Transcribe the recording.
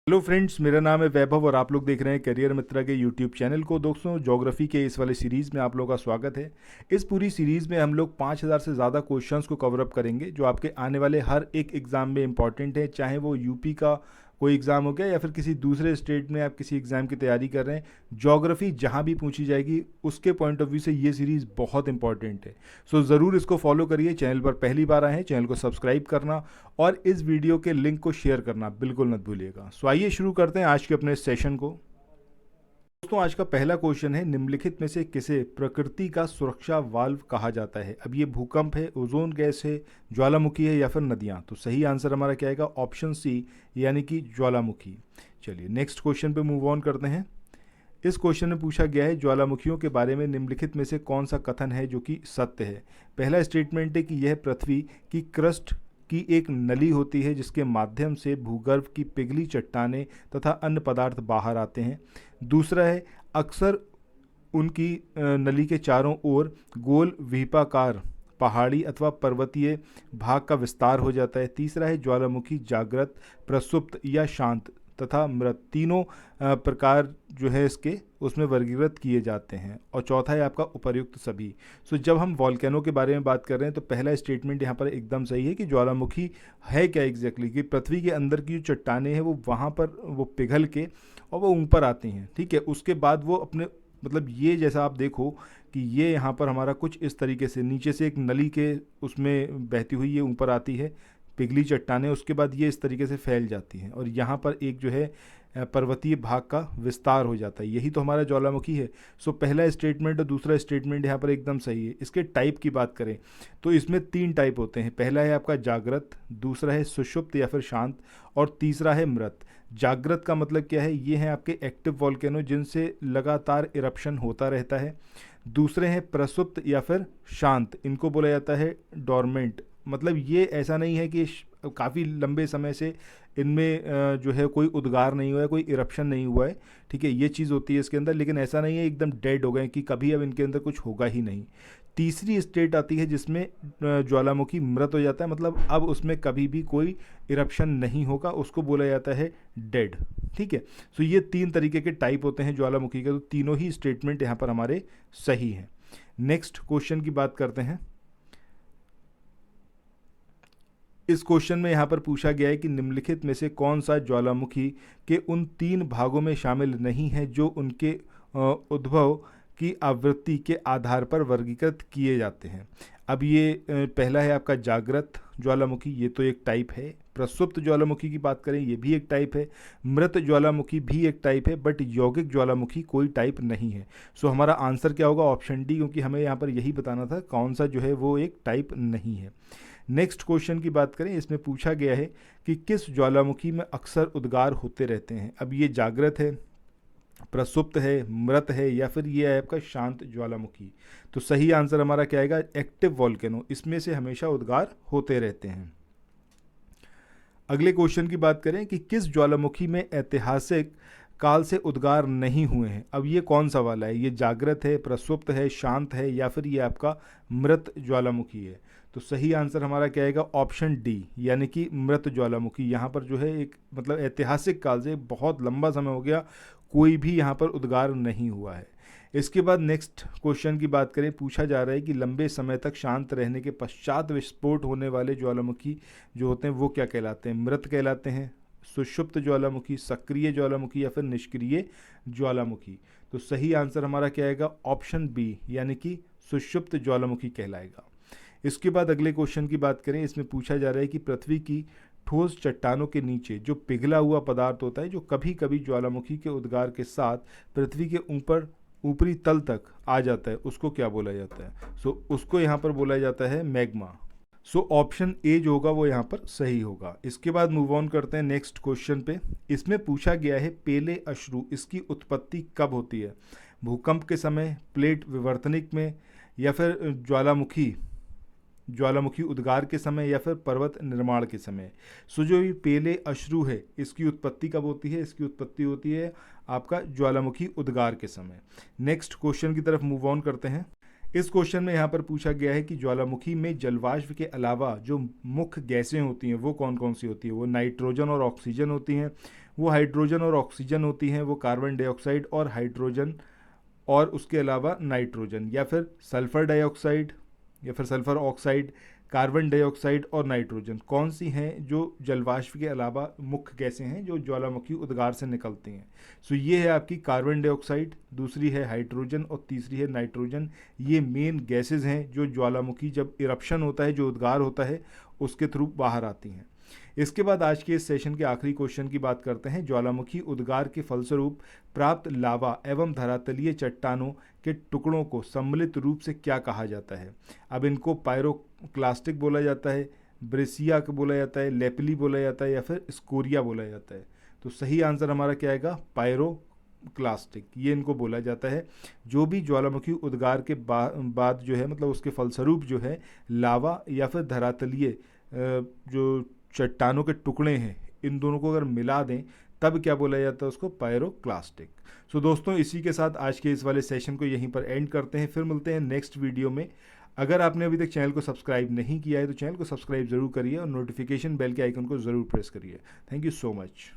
Hello friends, मेरा नाम है वैभव और आप लोग देख रहे हैं करियर मित्रा के यूट्यूब चैनल को। दोस्तों, ज्योग्राफी के इस वाले सीरीज़ में आप लोगों का स्वागत है। इस पूरी सीरीज़ में हम लोग 5000 से ज़्यादा क्वेश्चंस को कवर अप करेंगे जो आपके आने वाले हर एक एग्ज़ाम में इंपॉर्टेंट है, चाहे वो यूपी का कोई एग्ज़ाम हो गया या फिर किसी दूसरे स्टेट में आप किसी एग्ज़ाम की तैयारी कर रहे हैं। ज्योग्राफी जहाँ भी पूछी जाएगी उसके पॉइंट ऑफ व्यू से ये सीरीज़ बहुत इंपॉर्टेंट है। सो ज़रूर इसको फॉलो करिए। चैनल पर पहली बार आए हैं, चैनल को सब्सक्राइब करना और इस वीडियो के लिंक को शेयर करना बिल्कुल मत भूलिएगा। सो आइए शुरू करते हैं आज के अपने सेशन को। दोस्तों, आज का पहला क्वेश्चन है, निम्नलिखित में से किसे प्रकृति का सुरक्षा वाल्व कहा जाता है? अब ये भूकंप है, ओजोन गैस है, ज्वालामुखी है या फिर नदियां? तो सही आंसर हमारा क्या आएगा? ऑप्शन सी, यानी कि ज्वालामुखी। चलिए नेक्स्ट क्वेश्चन पे मूव ऑन करते हैं। इस क्वेश्चन में पूछा गया है, ज्वालामुखियों के बारे में निम्नलिखित में से कौन सा कथन है जो कि सत्य है? पहला स्टेटमेंट है कि यह पृथ्वी की क्रस्ट की एक नली होती है जिसके माध्यम से भूगर्भ की पिघली चट्टानें तथा अन्य पदार्थ बाहर आते हैं। दूसरा है, अक्सर उनकी नली के चारों ओर गोल विहिपाकार पहाड़ी अथवा पर्वतीय भाग का विस्तार हो जाता है। तीसरा है, ज्वालामुखी जागृत, प्रसुप्त या शांत तथा मृत तीनों प्रकार जो है इसके उसमें वर्गीकृत किए जाते हैं। और चौथा है आपका उपर्युक्त सभी। सो जब हम वॉल्केनो के बारे में बात कर रहे हैं तो पहला स्टेटमेंट यहाँ पर एकदम सही है कि ज्वालामुखी है क्या एग्जैक्टली, कि पृथ्वी के अंदर की जो चट्टानें हैं वो वहाँ पर वो पिघल के और वो ऊपर आती हैं। ठीक है, उसके बाद वो अपने मतलब ये जैसा आप देखो कि ये यहाँ पर हमारा कुछ इस तरीके से नीचे से एक नली के उसमें बहती हुई ये ऊपर आती है पिघली चट्टानें, उसके बाद ये इस तरीके से फैल जाती हैं और यहाँ पर एक जो है पर्वतीय भाग का विस्तार हो जाता है। यही तो हमारा ज्वालामुखी है। सो पहला स्टेटमेंट और दूसरा स्टेटमेंट यहाँ पर एकदम सही है। इसके टाइप की बात करें तो इसमें 3 टाइप होते हैं। पहला है आपका जागृत, दूसरा है सुषुप्त या फिर शांत और तीसरा है मृत। जागृत का मतलब क्या है? ये हैं आपके एक्टिव वॉल्केनो जिनसे लगातार इरप्शन होता रहता है। दूसरे हैं प्रसुप्त या फिर शांत, इनको बोला जाता है डोरमेंट। मतलब ये ऐसा नहीं है कि काफ़ी लंबे समय से इनमें जो है कोई उद्गार नहीं हुआ है, कोई इरप्शन नहीं हुआ है। ठीक है, ये चीज़ होती है इसके अंदर, लेकिन ऐसा नहीं है एकदम डेड हो गए कि कभी अब इनके अंदर कुछ होगा ही नहीं। तीसरी स्टेट आती है जिसमें ज्वालामुखी मृत हो जाता है, मतलब अब उसमें कभी भी कोई इरप्शन नहीं होगा, उसको बोला जाता है डेड। ठीक है, सो ये 3 तरीके के टाइप होते हैं ज्वालामुखी के, तो तीनों ही स्टेटमेंट यहाँ पर हमारे सही हैं। नेक्स्ट क्वेश्चन की बात करते हैं। इस क्वेश्चन में यहाँ पर पूछा गया है कि निम्नलिखित में से कौन सा ज्वालामुखी के उन 3 भागों में शामिल नहीं है जो उनके उद्भव की आवृत्ति के आधार पर वर्गीकृत किए जाते हैं। अब ये पहला है आपका जागृत ज्वालामुखी, ये तो एक टाइप है। प्रसुप्त ज्वालामुखी की बात करें, ये भी एक टाइप है। मृत ज्वालामुखी भी एक टाइप है, बट यौगिक ज्वालामुखी कोई टाइप नहीं है। सो हमारा आंसर क्या होगा? ऑप्शन डी, क्योंकि हमें यहाँ पर यही बताना था कौन सा जो है वो एक टाइप नहीं है। नेक्स्ट क्वेश्चन की बात करें, इसमें पूछा गया है कि किस ज्वालामुखी में अक्सर उद्गार होते रहते हैं? अब ये जागृत है, प्रसुप्त है, मृत है या फिर ये है आपका शांत ज्वालामुखी? तो सही आंसर हमारा क्या आएगा? एक्टिव वॉल्केनो, इसमें से हमेशा उद्गार होते रहते हैं। अगले क्वेश्चन की बात करें कि किस ज्वालामुखी में ऐतिहासिक काल से उद्गार नहीं हुए हैं? अब ये कौन सा वाला है? ये जागृत है, प्रसुप्त है, शांत है या फिर ये आपका मृत ज्वालामुखी है? तो सही आंसर हमारा क्या आएगा? ऑप्शन डी, यानी कि मृत ज्वालामुखी। यहाँ पर जो है एक मतलब ऐतिहासिक काल से बहुत लंबा समय हो गया, कोई भी यहाँ पर उद्गार नहीं हुआ है। इसके बाद नेक्स्ट क्वेश्चन की बात करें, पूछा जा रहा है कि लंबे समय तक शांत रहने के पश्चात विस्फोट होने वाले ज्वालामुखी जो होते हैं वो क्या कहलाते हैं? मृत कहलाते हैं, सुषुप्त ज्वालामुखी, सक्रिय ज्वालामुखी या फिर निष्क्रिय ज्वालामुखी? तो सही आंसर हमारा क्या आएगा? ऑप्शन बी, यानी कि सुषुप्त ज्वालामुखी कहलाएगा। इसके बाद अगले क्वेश्चन की बात करें, इसमें पूछा जा रहा है कि पृथ्वी की ठोस चट्टानों के नीचे जो पिघला हुआ पदार्थ होता है जो कभी कभी ज्वालामुखी के उद्गार के साथ पृथ्वी के ऊपर ऊपरी तल तक आ जाता है, उसको क्या बोला जाता है? सो उसको यहाँ पर बोला जाता है मैग्मा। सो ऑप्शन ए जो होगा वो यहाँ पर सही होगा। इसके बाद मूव ऑन करते हैं नेक्स्ट क्वेश्चन पे। इसमें पूछा गया है पेले अश्रु, इसकी उत्पत्ति कब होती है? भूकंप के समय, प्लेट विवर्तनिक में या फिर ज्वालामुखी उद्गार के समय या फिर पर्वत निर्माण के समय? सो जो ये पेले अश्रु है इसकी उत्पत्ति कब होती है? इसकी उत्पत्ति होती है आपका ज्वालामुखी उद्गार के समय। नेक्स्ट क्वेश्चन की तरफ मूव ऑन करते हैं। इस क्वेश्चन में यहाँ पर पूछा गया है कि ज्वालामुखी में जलवाष्प के अलावा जो मुख्य गैसें होती हैं वो कौन कौन सी होती है? वो नाइट्रोजन और ऑक्सीजन होती हैं, वो हाइड्रोजन और ऑक्सीजन होती हैं, वो कार्बन डाइऑक्साइड और हाइड्रोजन और उसके अलावा नाइट्रोजन, या फिर सल्फर डाइऑक्साइड या फिर सल्फर ऑक्साइड, कार्बन डाइऑक्साइड और नाइट्रोजन कौन सी हैं जो जलवाष्प के अलावा मुख्य गैसें हैं जो ज्वालामुखी उद्गार से निकलती हैं। सो ये है आपकी कार्बन डाइऑक्साइड, दूसरी है हाइड्रोजन और तीसरी है नाइट्रोजन। ये मेन गैसेस हैं जो ज्वालामुखी जब इरप्शन होता है, जो उद्गार होता है, उसके थ्रू बाहर आती हैं। इसके बाद आज के इस सेशन के आखिरी क्वेश्चन की बात करते हैं। ज्वालामुखी उद्गार के फलस्वरूप प्राप्त लावा एवं धरातलीय चट्टानों के टुकड़ों को सम्मिलित रूप से क्या कहा जाता है। अब इनको पायरोक्लास्टिक बोला जाता है, ब्रेसिया को बोला जाता है, लेपली बोला जाता है, या फिर स्कोरिया बोला जाता है। तो सही आंसर हमारा क्या आएगा, पायरोक्लास्टिक, ये इनको बोला जाता है। जो भी ज्वालामुखी उद्गार के बाद जो है, मतलब उसके फलस्वरूप जो है लावा या फिर धरातलीय जो चट्टानों के टुकड़े हैं, इन दोनों को अगर मिला दें तब क्या बोला जाता है, उसको पायरोक्लास्टिक। सो दोस्तों, इसी के साथ आज के इस वाले सेशन को यहीं पर एंड करते हैं। फिर मिलते हैं नेक्स्ट वीडियो में। अगर आपने अभी तक चैनल को सब्सक्राइब नहीं किया है तो चैनल को सब्सक्राइब जरूर करिए और नोटिफिकेशन बेल के आइकन को ज़रूर प्रेस करिए। Thank you so much.